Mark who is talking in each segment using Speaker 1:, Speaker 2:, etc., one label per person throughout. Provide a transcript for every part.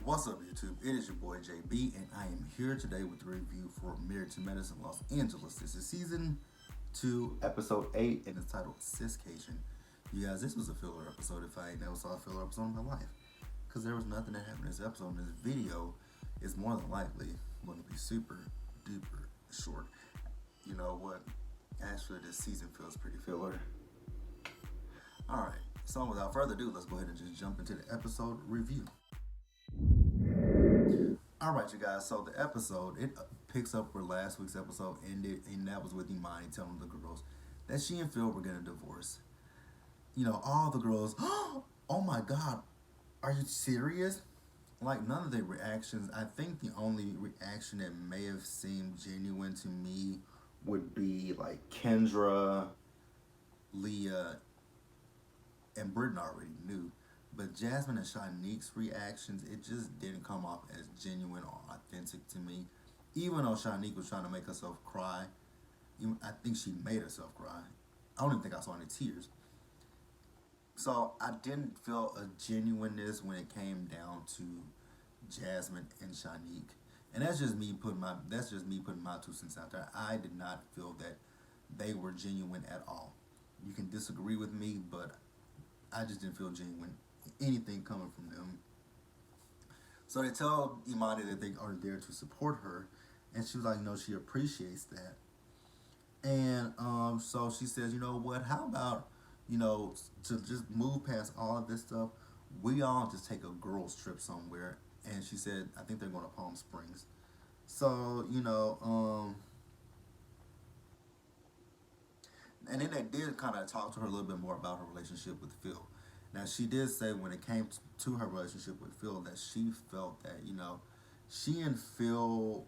Speaker 1: What's up, YouTube? It is your boy JB, and I am here today with the review for Married to Medicine Los Angeles. This is season 2, episode 8, and it's titled Sis-Cation. You guys, this was a filler episode if I ain't never saw a filler episode in my life. Because there was nothing that happened in this episode, and this video is more than likely going to be super duper short. You know what? Actually, this season feels pretty filler. Alright, so without further ado, let's go ahead and just jump into the episode review. Alright, you guys, so the episode, it picks up where last week's episode ended, and that was with Imani telling the girls that she and Phil were getting a divorce. You know, all the girls, oh my god, are you serious? Like, none of the reactions, I think the only reaction that may have seemed genuine to me would be like Kendra, Leah, and Britton already knew. But Jasmine and Shanique's reactions, it just didn't come off as genuine or authentic to me. Even though Shanique was trying to make herself cry, I think she made herself cry. I don't even think I saw any tears. So I didn't feel a genuineness when it came down to Jasmine and Shanique. And that's just me putting my 2 cents out there. I did not feel that they were genuine at all. You can disagree with me, but I just didn't feel genuine anything coming from them. So they tell Imani that they are there to support her, and she was like, no, she appreciates that. And so she says, you know what, how about, to just move past all of this stuff, we all just take a girls trip somewhere. And she said, I think they're going to Palm Springs. So, and then they did kind of talk to her a little bit more about her relationship with Phil. Now, she did say when it came to her relationship with Phil that she felt that, she and Phil,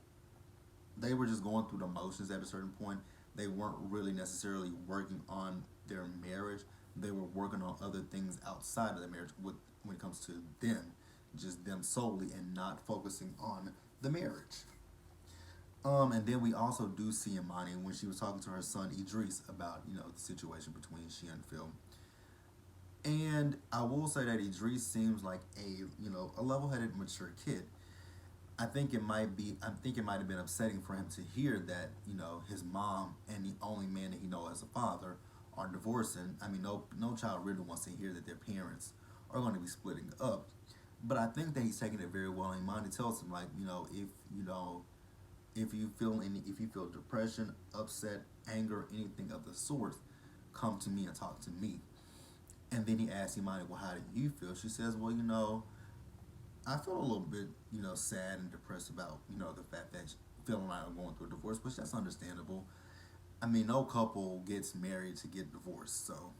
Speaker 1: they were just going through the motions at a certain point. They weren't really necessarily working on their marriage. They were working on other things outside of the marriage when it comes to them, just them solely, and not focusing on the marriage. And then we also do see Imani when she was talking to her son Idris about, the situation between she and Phil. And I will say that Idris seems like a level-headed, mature kid. I think it might have been upsetting for him to hear that, his mom and the only man that he knows as a father are divorcing. I mean, no child really wants to hear that their parents are going to be splitting up. But I think that he's taking it very well. And Imani tells him, like, if you feel depression, upset, anger, anything of the sort, come to me and talk to me. And then he asks Imani, well, how do you feel? She says, well, I feel a little bit, sad and depressed about, the fact that Phil and I are going through a divorce, which that's understandable. I mean, no couple gets married to get divorced, so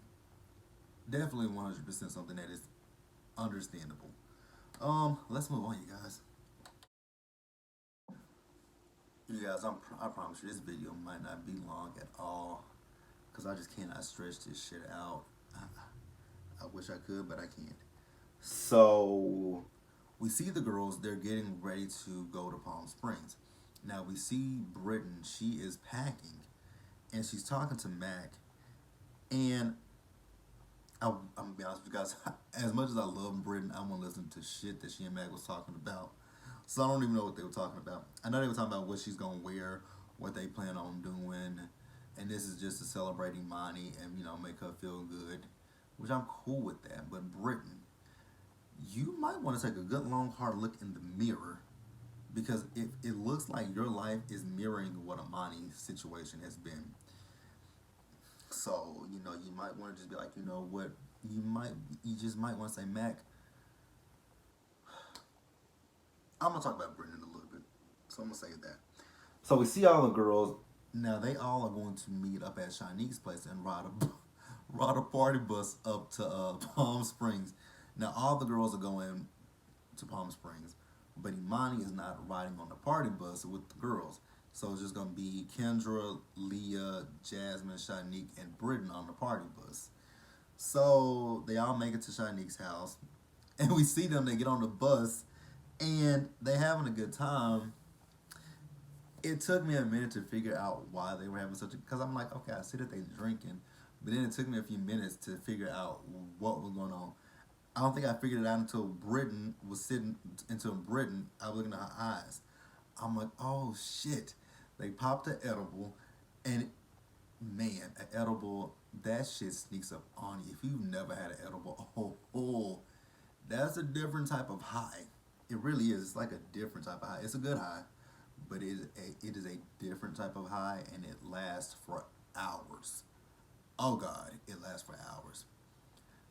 Speaker 1: definitely 100% something that is understandable. Let's move on, you guys. You guys, I promise you, this video might not be long at all, because I just cannot stretch this shit out. I wish I could, but I can't. So, we see the girls, they're getting ready to go to Palm Springs. Now, we see Britton, she is packing, and she's talking to Mac, and I'm gonna be honest with you guys, as much as I love Britton, I won't listen to shit that she and Mac was talking about. So I don't even know what they were talking about. I know they were talking about what she's gonna wear, what they plan on doing, and this is just to celebrate Imani and, make her feel good, which I'm cool with that. But Britton, you might want to take a good long hard look in the mirror, because it looks like your life is mirroring what Imani's situation has been. So, you might want to just be like, what, you just might want to say, Mac, I'm going to talk about Britton in a little bit, so I'm going to say that. So we see all the girls, now they all are going to meet up at Shanique's place and ride a party bus up to Palm Springs. Now all the girls are going to Palm Springs, but Imani is not riding on the party bus with the girls. So it's just going to be Kendra, Leah, Jasmine, Shanique, and Britton on the party bus. So they all make it to Shanique's house, and we see them, they get on the bus, and they having a good time. It took me a minute to figure out why they were having because I'm like, okay, I see that they're drinking, but then it took me a few minutes to figure out what was going on. I don't think I figured it out until Britain was sitting. Until Britain, I was looking at her eyes. I'm like, oh shit! They popped an edible, and man, an edible that shit sneaks up on you. If you've never had an edible, oh, that's a different type of high. It really is. It's like a different type of high. It's a good high, but it is a different type of high, and it lasts for hours. Oh God, it lasts for hours.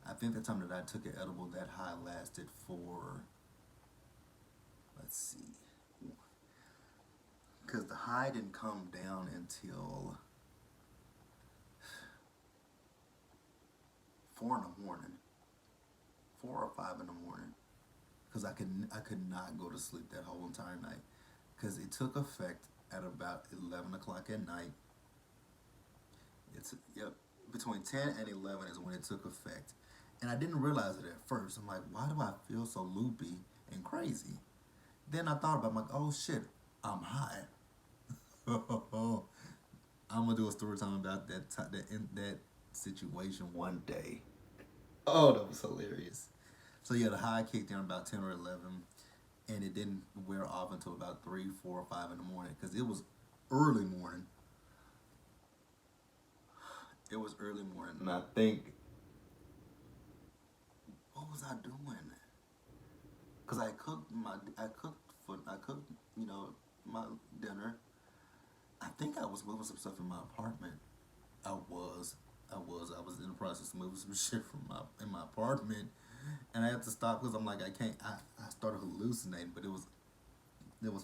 Speaker 1: I think the time that I took an edible, that high lasted for, let's see, because the high didn't come down until 4 in the morning, 4 or 5 in the morning, because I could not go to sleep that whole entire night, because it took effect at about 11 o'clock at night. It's yep, between 10 and 11 is when it took effect, and I didn't realize it at first. I'm like, why do I feel so loopy and crazy? Then I thought about it, I'm like, oh shit, I'm high. I'm gonna do a story time about that situation one day. Oh, that was hilarious. So yeah, the high kicked in about 10 or 11, and it didn't wear off until about 3, 4, or 5 in the morning because it was early morning. It was early morning, and I think what was I doing? Cause I cooked my dinner. I think I was moving some stuff in my apartment. I was. I was in the process of moving some shit from my in my apartment, and I had to stop because I'm like I can't. I started hallucinating, but it was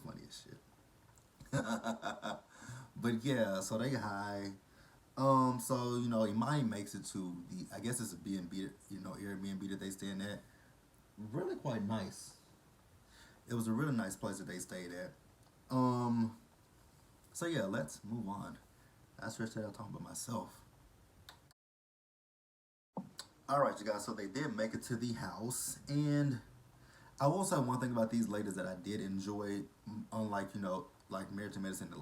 Speaker 1: funny as shit. But yeah, so they high. So Imani makes it to the. I guess it's a B and B. Airbnb that they staying at. Really quite nice. It was a really nice place that they stayed at. Um. So yeah, let's move on. I stretched out talking about myself. All right, you guys. So they did make it to the house, and I will say one thing about these ladies that I did enjoy, unlike like Married to Medicine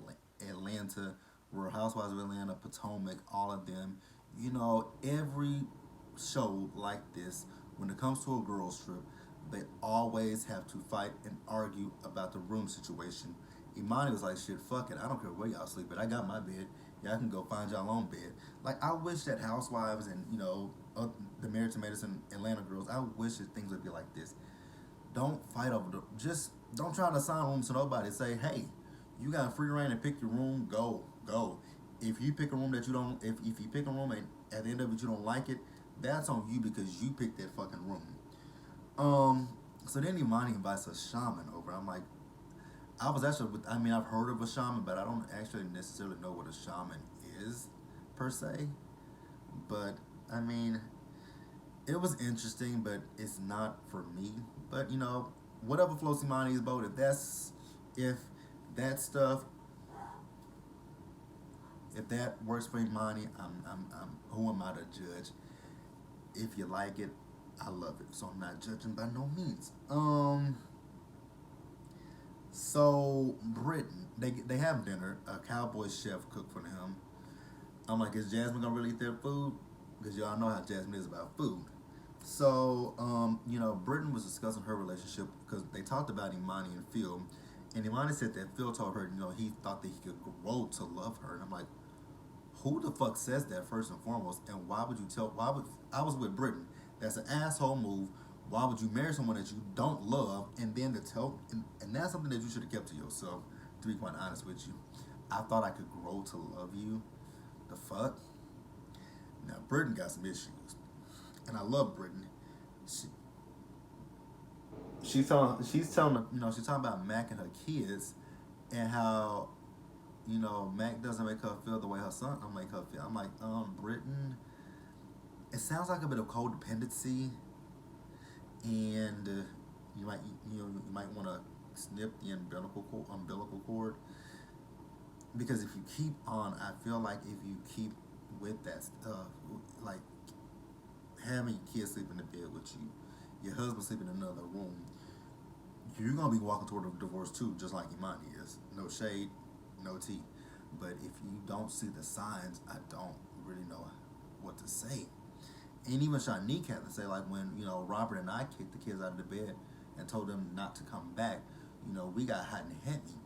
Speaker 1: Atlanta, Real Housewives of Atlanta, Potomac, all of them. Every show like this, when it comes to a girls trip, they always have to fight and argue about the room situation. Imani was like, shit, fuck it. I don't care where y'all sleep, but I got my bed. Y'all can go find y'all own bed. Like, I wish that Housewives and, the Married to Medicine Atlanta girls, I wish that things would be like this. Don't fight over the, just don't try to assign rooms to nobody. Say, hey, you got free reign to pick your room, go. If you pick a room that you don't, if you pick a room and at the end of it you don't like it, that's on you because you picked that fucking room. Um, so then Imani invites a shaman over. I'm like, I mean, I've heard of a shaman, but I don't actually necessarily know what a shaman is, per se. But, I mean, it was interesting, but it's not for me. But, whatever floats Imani's boat, if that stuff, if that works for Imani, who am I to judge? If you like it, I love it. So I'm not judging by no means. So Britain, they have dinner. A cowboy chef cooked for them. I'm like, is Jasmine gonna really eat their food? Because y'all know how Jasmine is about food. So, Britain was discussing her relationship because they talked about Imani and Phil, and Imani said that Phil told her, he thought that he could grow to love her, and I'm like, who the fuck says that first and foremost? And why would you tell? Why would I was with Britain? That's an asshole move. Why would you marry someone that you don't love and then to tell? And that's something that you should have kept to yourself. To be quite honest with you, I thought I could grow to love you. The fuck? Now Britain got some issues, and I love Britain. She, she's telling she's talking about Mac and her kids, and how Mac doesn't make her feel the way her son don't make her feel. I'm like, Britain. It sounds like a bit of codependency, and you might want to snip the umbilical cord because if you keep on, I feel like if you keep with that stuff, like having your kids sleep in the bed with you, your husband sleep in another room, you're gonna be walking toward a divorce too, just like Imani is. No shade, no tea. But if you don't see the signs, I don't really know what to say. And even Shanique had to say, like, when, you know, Robert and I kicked the kids out of the bed and told them not to come back, you know, we got hot and heavy.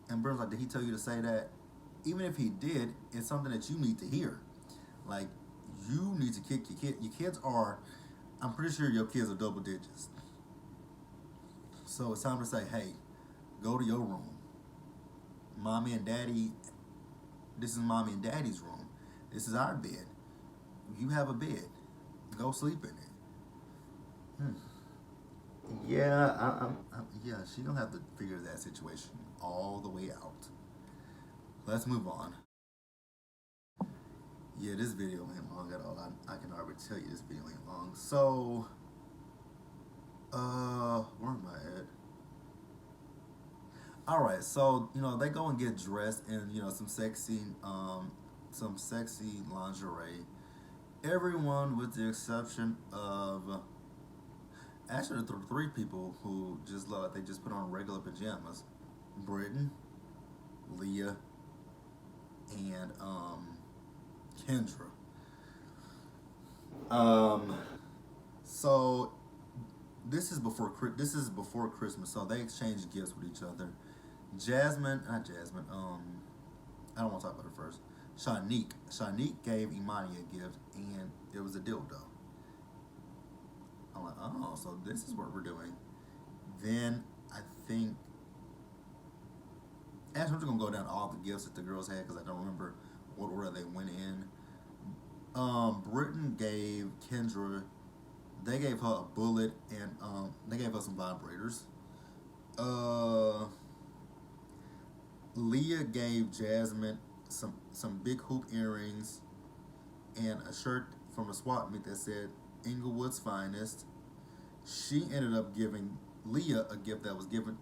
Speaker 1: And Burns like, did he tell you to say that? Even if he did, it's something that you need to hear. Like, you need to kick your kid. Your kids are, I'm pretty sure your kids are double digits. So it's time to say, hey, go to your room. Mommy and daddy, this is mommy and daddy's room. This is our bed. You have a bed. Go sleep in it. Yeah, yeah, she gonna have to figure that situation all the way out. Let's move on. Yeah, this video ain't long at all. I can already tell you this video ain't long. So, where am I at? All right, so you know they go and get dressed in some sexy lingerie. Everyone, with the exception of actually the three people who just look like they just put on regular pajamas: Britain, Leah, and Kendra. So this is before Christmas, so they exchange gifts with each other. Not Jasmine. I don't want to talk about her first. Shanique gave Imani a gift, and it was a dildo. I'm like, oh, so this is what we're doing. Then I think, actually, I'm just gonna go down all the gifts that the girls had because I don't remember what order they went in. Britain gave Kendra, they gave her a bullet, and they gave her some vibrators. Leah gave Jasmine some big hoop earrings and a shirt from a swap meet that said Inglewood's finest. She ended up giving Leah a gift that was given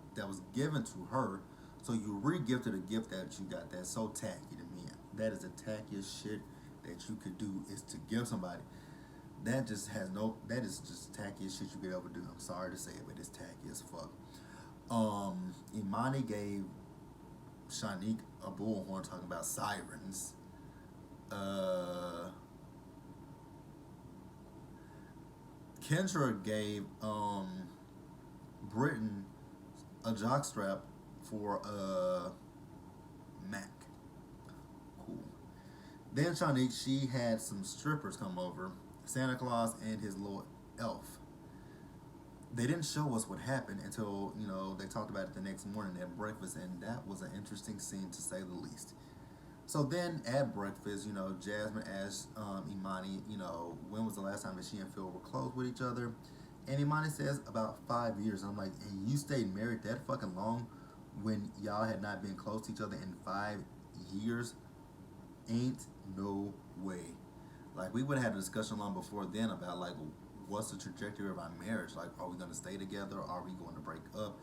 Speaker 1: to her. So you re-gifted a gift that you got. That's so tacky to me. That is the tackiest shit that you could do, is to give somebody. That is just tackiest shit you could ever do. I'm sorry to say it, but it's tacky as fuck. Imani gave Shanique a bullhorn talking about sirens. Kendra gave Britain a jockstrap for Mac. Cool. Then Shanique, she had some strippers come over, Santa Claus and his little elf. They didn't show us what happened until, they talked about it the next morning at breakfast, and that was an interesting scene to say the least. So then at breakfast, Jasmine asked Imani, when was the last time that she and Phil were close with each other? And Imani says about 5 years. I'm like, and you stayed married that fucking long when y'all had not been close to each other in 5 years? Ain't no way. Like, we would have had a discussion long before then about, like, what's the trajectory of our marriage? Like, are we going to stay together? Are we going to break up?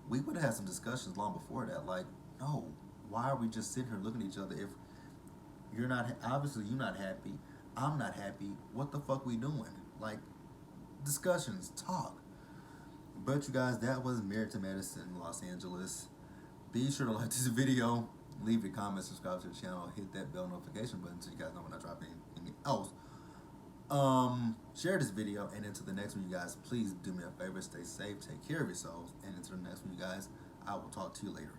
Speaker 1: We would have had some discussions long before that. Like, no, why are we just sitting here looking at each other if you're not, obviously you're not happy, I'm not happy, what the fuck we doing? Like, discussions, talk. But you guys, that was Married to Medicine in Los Angeles. Be sure to like this video, leave your comments, subscribe to the channel, hit that bell notification button so you guys know when I drop anything else. Share this video, and into the next one, you guys, please do me a favor, stay safe, take care of yourselves, and until the next one, you guys, I will talk to you later.